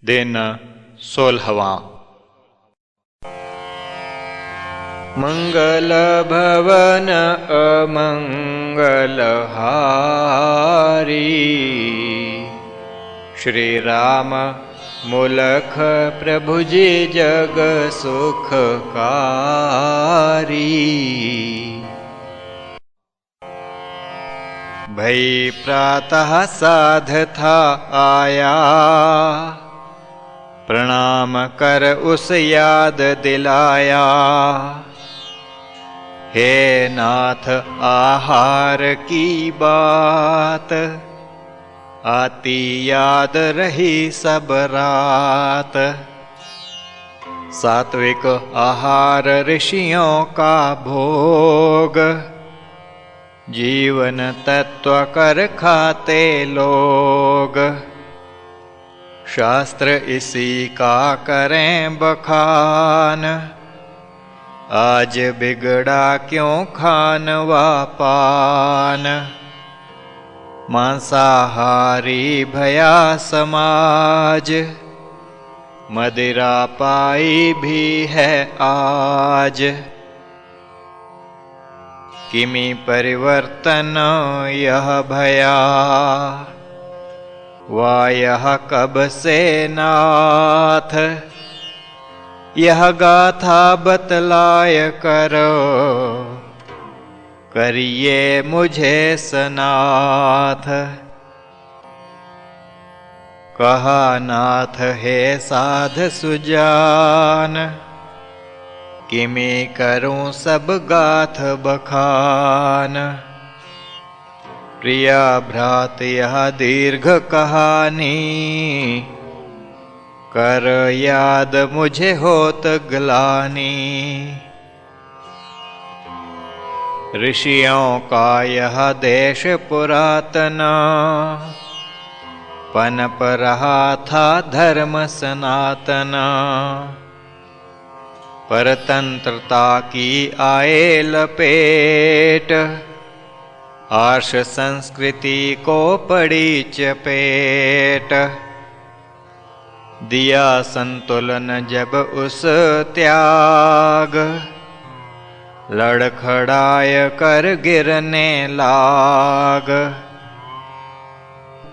दिन 16वां। मंगल भवन अमंगल हारी, श्री राम मूलख प्रभु जी जग सुखकारी। भई प्रातः साध था आया, प्रणाम कर उस याद दिलाया। हे नाथ आहार की बात, आती याद रही सब रात। सात्विक आहार ऋषियों का भोग, जीवन तत्व कर खाते लोग। शास्त्र इसी का करें बखान, आज बिगड़ा क्यों खान व पान। मांसाहारी भया समाज, मदिरा पाई भी है आज। किमि परिवर्तन यह भया, वा यह कब से नाथ। यह गाथा बतलाय करो, करिए मुझे सनाथ। कहा नाथ हे साध सुजान, किमि करूं सब गाथ बखान। प्रिया भ्रात यह दीर्घ कहानी, कर याद मुझे होत ग्लानि। ऋषियों का यह देश पुरातन, पनप रहा था धर्म सनातन। परतंत्रता की आए लपेट, आर्ष संस्कृति को पड़ी चपेट। दिया संतुलन जब उस त्याग, लड़खड़ाय कर गिरने लाग।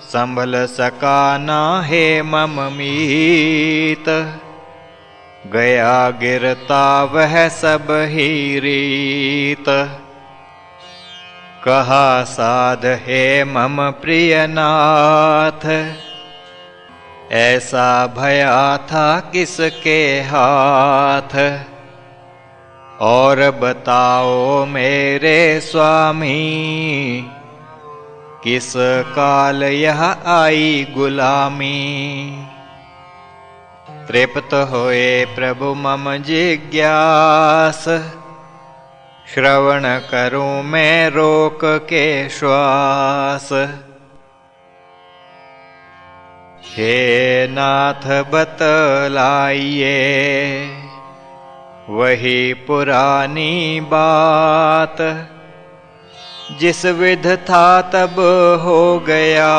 संभल सका ना हे मम मीत, गया गिरता वह सब ही रीत। कहा साध हे मम प्रियनाथ, ऐसा भया था किसके हाथ। और बताओ मेरे स्वामी, किस काल यह आई गुलामी। तृप्त होए प्रभु मम जिज्ञास, श्रवण करूं मैं रोक के श्वास। हे नाथ बतलाइए, वही पुरानी बात। जिस विध था तब हो गया,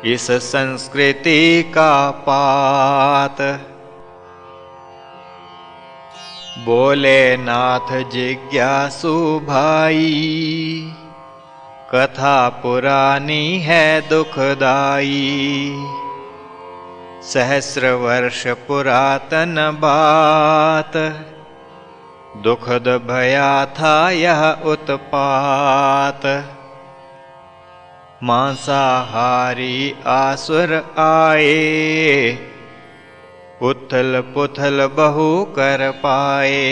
इस संस्कृति का पात। बोले नाथ जिज्ञासु भाई, कथा पुरानी है दुखदाई। सहस्र वर्ष पुरातन बात, दुखद भया था यह उत्पात। मांसाहारी आसुर आए, उथल पुथल बहु कर पाए।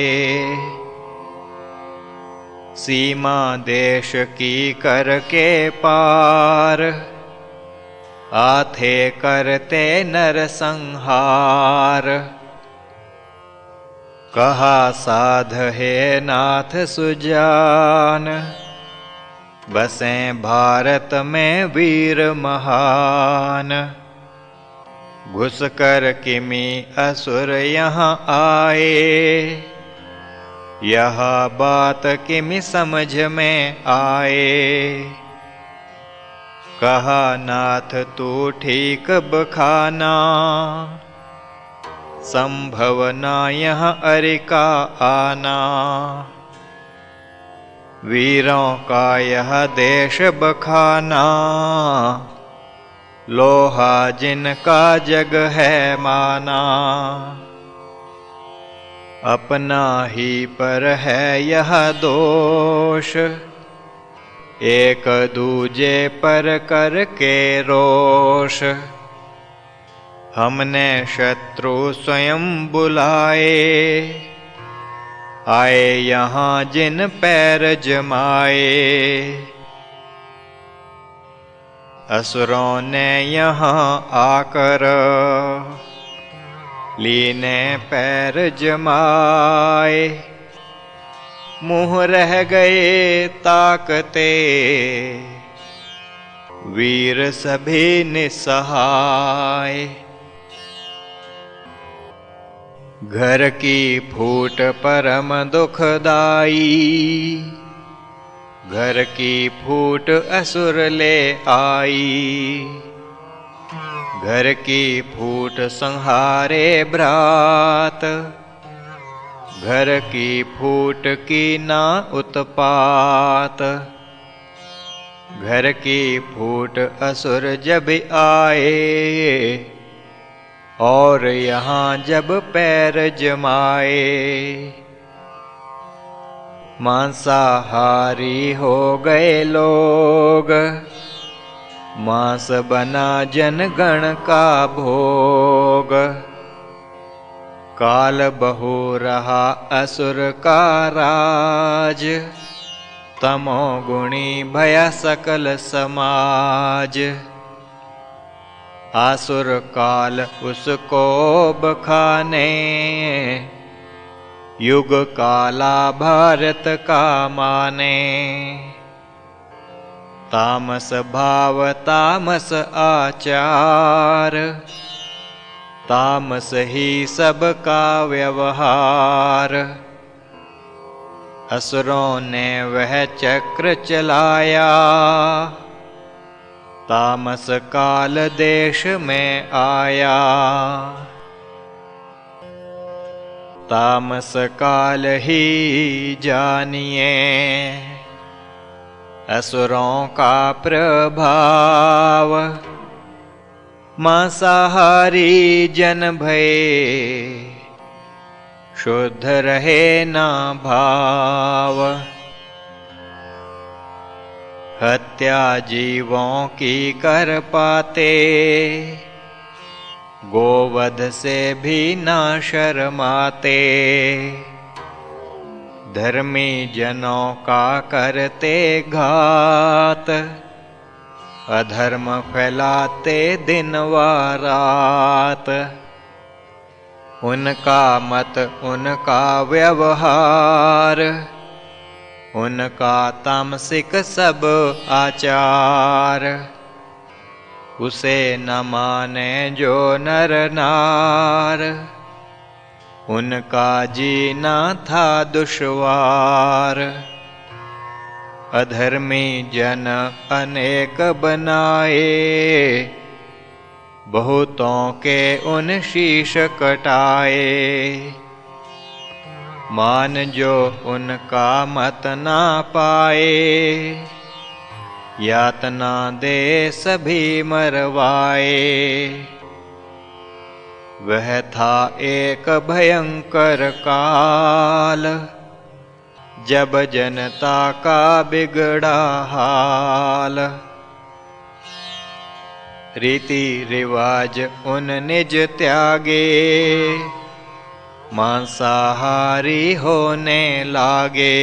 सीमा देश की करके पार, आथे करते नर संहार। कहा साध हे नाथ सुजान, बसें भारत में वीर महान। घुस कर किमि असुर यहाँ आए, यह बात किमि समझ में आए। कहा नाथ तू ठीक बखाना, संभव ना यह अरि का आना। वीरों का यह देश बखाना, लोहा जिनका जग है माना। अपना ही पर है यह दोष, एक दूजे पर करके रोष। हमने शत्रु स्वयं बुलाए, आए यहाँ जिन पैर जमाए। असुरों ने यहाँ आकर, लीने पैर जमाए। मुँह रह गए ताकते, वीर सभी निसहाय। घर की फूट परम दुखदाई, घर की फूट असुर ले आई। घर की फूट संहारे भ्रात, घर की फूट की ना उत्पात। घर की फूट असुर जब आए, और यहाँ जब पैर जमाए। मांसाहारी हो गए लोग, मांस बना जनगण का भोग। काल बहु रहा असुर का राज, तमोगुणी भया सकल समाज। आसुर काल उसको बखाने, युग काला भारत का माने। तामस भाव तामस आचार, तामस ही सबका व्यवहार। असुरों ने वह चक्र चलाया, तामस काल देश में आया। तामस काल ही जानिए, असुरों का प्रभाव। मांसाहारी जन भये, शुद्ध रहे ना भाव। हत्या जीवों की कर पाते, गोवध से भी ना शर्माते। धर्मी जनों का करते घात, अधर्म फैलाते दिन व रात। उनका मत उनका व्यवहार, उनका तामसिक सब आचार। उसे न माने जो नर नार, उनका जीना था दुश्वार। अधर्मी जन अनेक बनाए, बहुतों के उन शीश कटाए। मान जो उनका मत ना पाए, यातना दे सभी मरवाए। वह था एक भयंकर काल, जब जनता का बिगड़ा हाल। रीति रिवाज उन निज त्यागे, मांसाहारी होने लागे।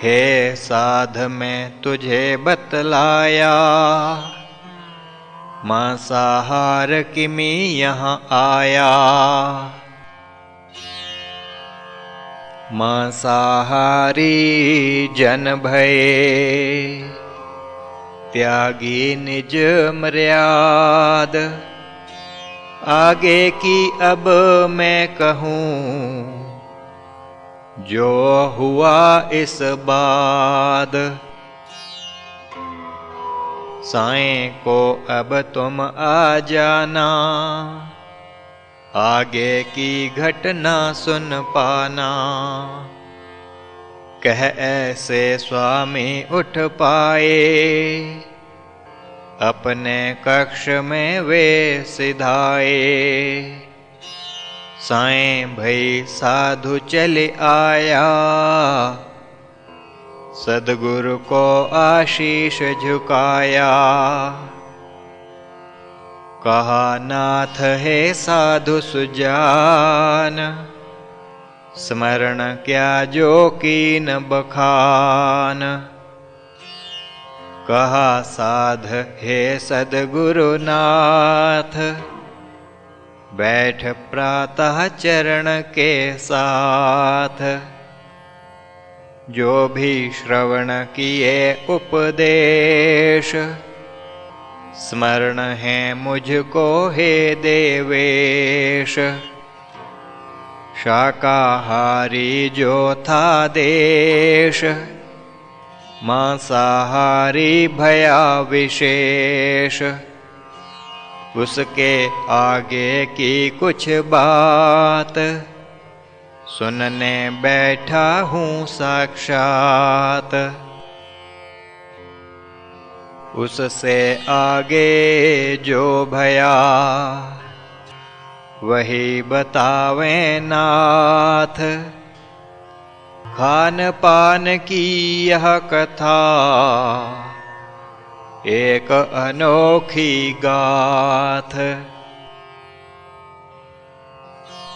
हे साध मैं तुझे बतलाया, मांसाहार किमी यहाँ आया। मांसाहारी जन भये, त्यागी निज मर्याद। आगे की अब मैं कहूँ, जो हुआ इस बाद। साईं को अब तुम आ जाना, आगे की घटना सुन पाना। कह ऐसे स्वामी उठ पाए, अपने कक्ष में वे सिधाए। साईं भई साधु चल आया, सद्गुरु को आशीष झुकाया। कहा नाथ है साधु सुजान, स्मरण क्या जो कीन बखान। कहा साध हे सद्गुरु नाथ, बैठ प्रातः चरण के साथ। जो भी श्रवण किए उपदेश, स्मरण है मुझको हे देवेश। शाकाहारी जो था देश, मांसाहारी भया विशेष। उसके आगे की कुछ बात, सुनने बैठा हूँ साक्षात। उससे आगे जो भया, वही बतावे नाथ। खान पान की यह कथा, एक अनोखी गाथ।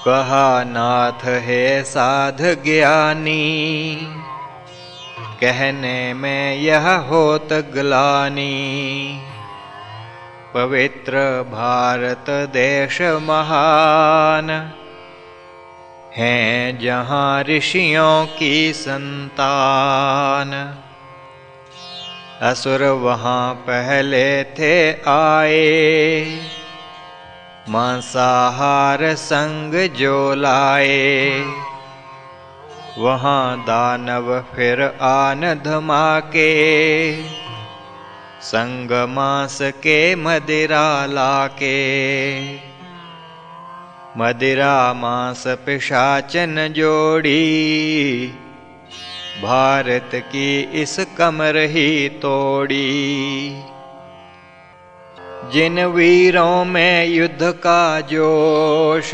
कहा नाथ है साध ज्ञानी, कहने में यह होत ग्लानि। पवित्र भारत देश महान, हैं जहाँ ऋषियों की संतान। असुर वहाँ पहले थे आए, मांसाहार संग जो लाए। वहाँ दानव फिर आन धमाके, संग मांस के मदिरा लाके। मदिरा मांस पिशाचन जोड़ी, भारत की इस कमर ही तोड़ी। जिन वीरों में युद्ध का जोश,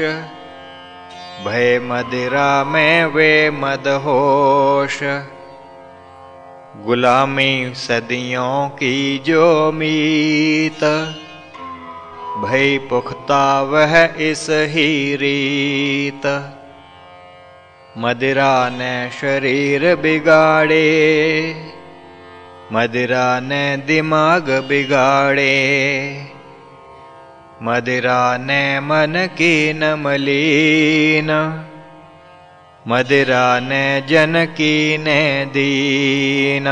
भय मदिरा में वे मदहोश। गुलामी सदियों की जो मीत, भय पुख्ता वह इस ही रीत। मदिरा ने शरीर बिगाड़े, मदिरा ने दिमाग बिगाड़े। मदिरा ने मन की न मलीन, मदिरा ने जन की ने दीन।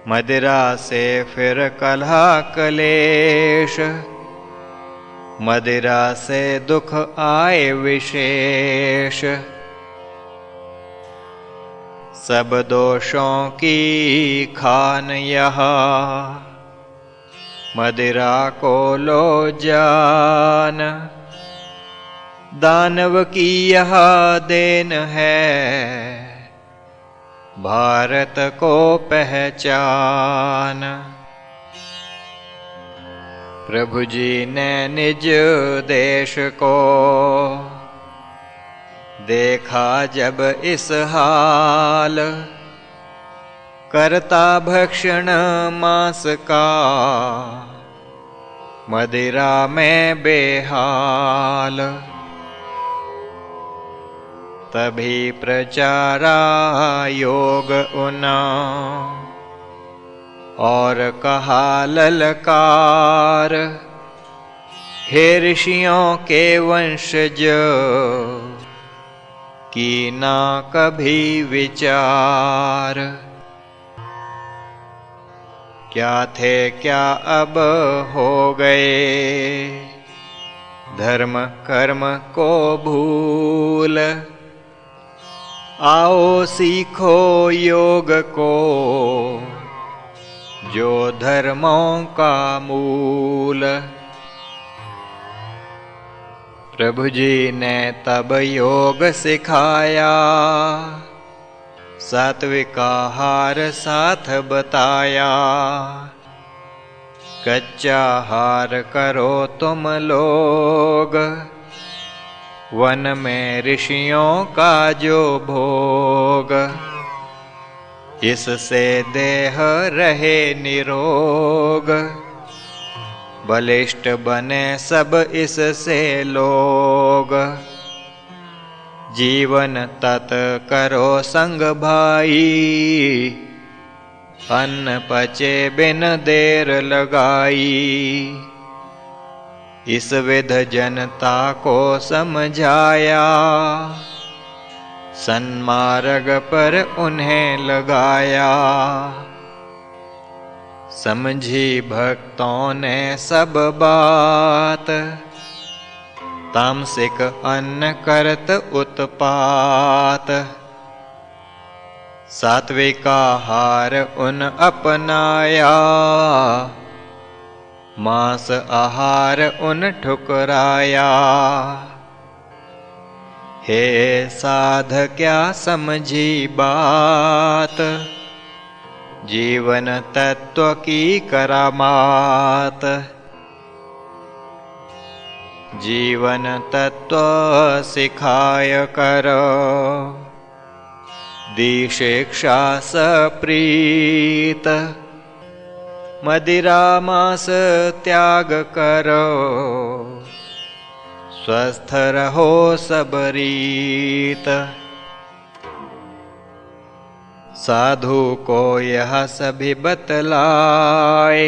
मदिरा से फिर कलह कलेश, मदिरा से दुख आए विशेष। सब दोषों की खान यहाँ, मदिरा को लो जान। दानव की यह देन है, भारत को पहचान। प्रभु जी ने निज देश को, देखा जब इस हाल। करता भक्षण मांस का, मदिरा में बेहाल। तभी प्रचारा योग उना, और कहा ललकार। हे ऋषियों के वंशज, की ना कभी विचार। क्या थे क्या अब हो गए, धर्म कर्म को भूल। आओ सीखो योग को, जो धर्मों का मूल। प्रभु जी ने तब योग सिखाया, सात्विक आहार साथ बताया। कच्चा आहार करो तुम लोग, वन में ऋषियों का जो भोग। इससे देह रहे निरोग, बलिष्ठ बने सब इससे लोग। जीवन तत करो संग भाई, अन्न पचे बिन देर लगाई। इस विध जनता को समझाया, सन्मार्ग पर उन्हें लगाया। समझी भक्तों ने सब बात, तामसिक अन्न करत उत्पात। सात्विक आहार उन अपनाया, मांस आहार उन ठुकराया। हे साध क्या समझी बात, जीवन तत्व की करामात। जीवन तत्व सिखाय करो, दी शिक्षा सप्रीत। मदिरा मांस त्याग करो, स्वस्थ रहो सब रीत। साधु को यह सभी बतलाए,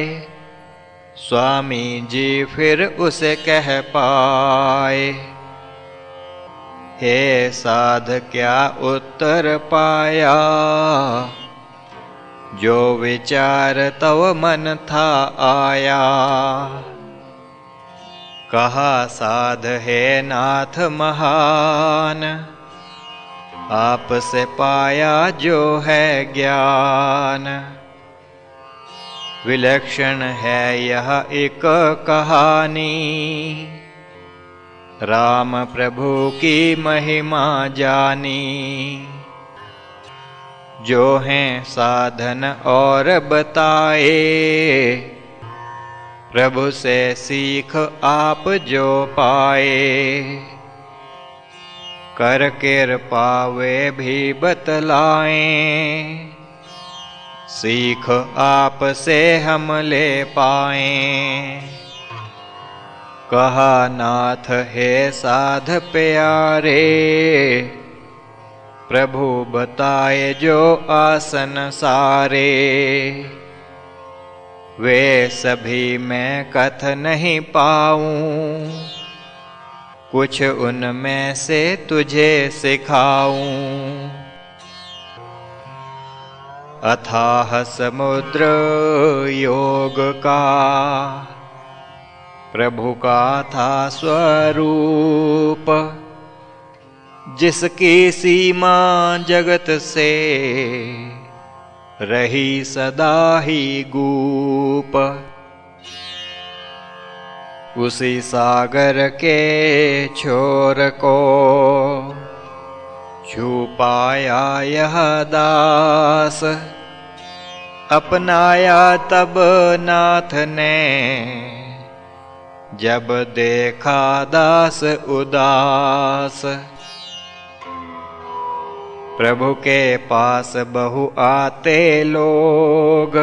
स्वामी जी फिर उसे कह पाए। हे साध क्या उत्तर पाया, जो विचार तव मन था आया। कहा साध है नाथ महान, आपसे पाया जो है ज्ञान। विलक्षण है यह एक कहानी, राम प्रभु की महिमा जानी। जो हैं साधन और बताए, प्रभु से सीख आप जो पाए। कर कृपा वे भी बतलाएं, सीख आप से हम ले पाएं। कहा नाथ है साध प्यारे, प्रभु बताए जो आसन सारे। वे सभी मैं कथ नहीं पाऊं, कुछ उनमें से तुझे सिखाऊं। अथाह समुद्र योग का, प्रभु का था स्वरूप। जिसकी सीमा जगत से, रही सदा ही गूप। उसी सागर के छोर को, छू पाया यह दास। अपनाया तब नाथ ने, जब देखा दास उदास। प्रभु के पास बहु आते लोग,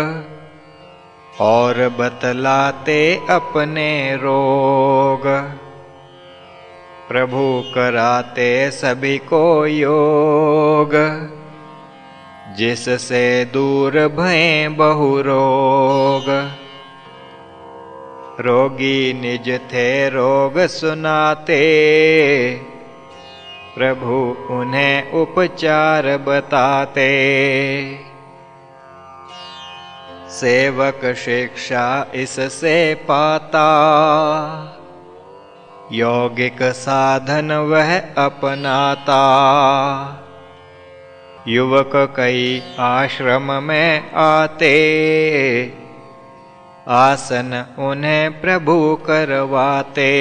और बतलाते अपने रोग। प्रभु कराते सभी को योग, जिससे दूर भये बहु रोग। रोगी निज थे रोग सुनाते, प्रभु उन्हें उपचार बताते। सेवक शिक्षा इससे पाता, यौगिक साधन वह अपनाता। युवक कई आश्रम में आते, आसन उन्हें प्रभु करवाते।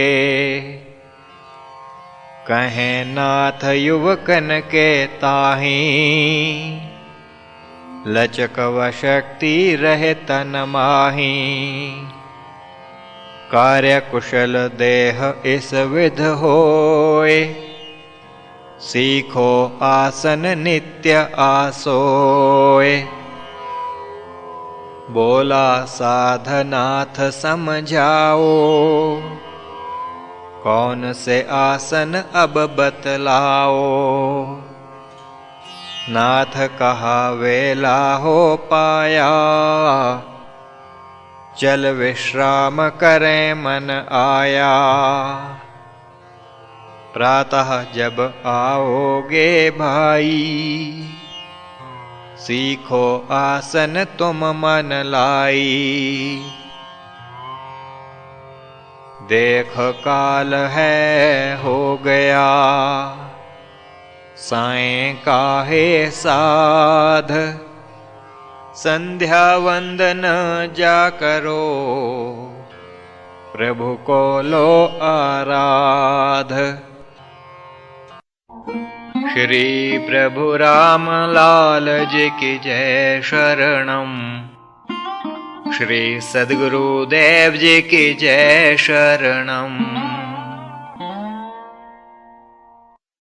कहें नाथ युवकन के ताही, लचक व शक्ति रहे तन माही। कार्य कुशल देह इस विध होए, सीखो आसन नित्य आसोए। बोला साधनाथ समझाओ, कौन से आसन अब बतलाओ। नाथ कहा वेला हो पाया, चल विश्राम करें मन आया। प्रातः जब आओगे भाई, सीखो आसन तुम मन लाई। देख काल है हो गया, सायं काहे साध। संध्या वंदन जा करो, प्रभु को लो आराध। श्री प्रभु राम लाल जी की जय शरणम। श्री सद्गुरुदेव जी की जय शरणम।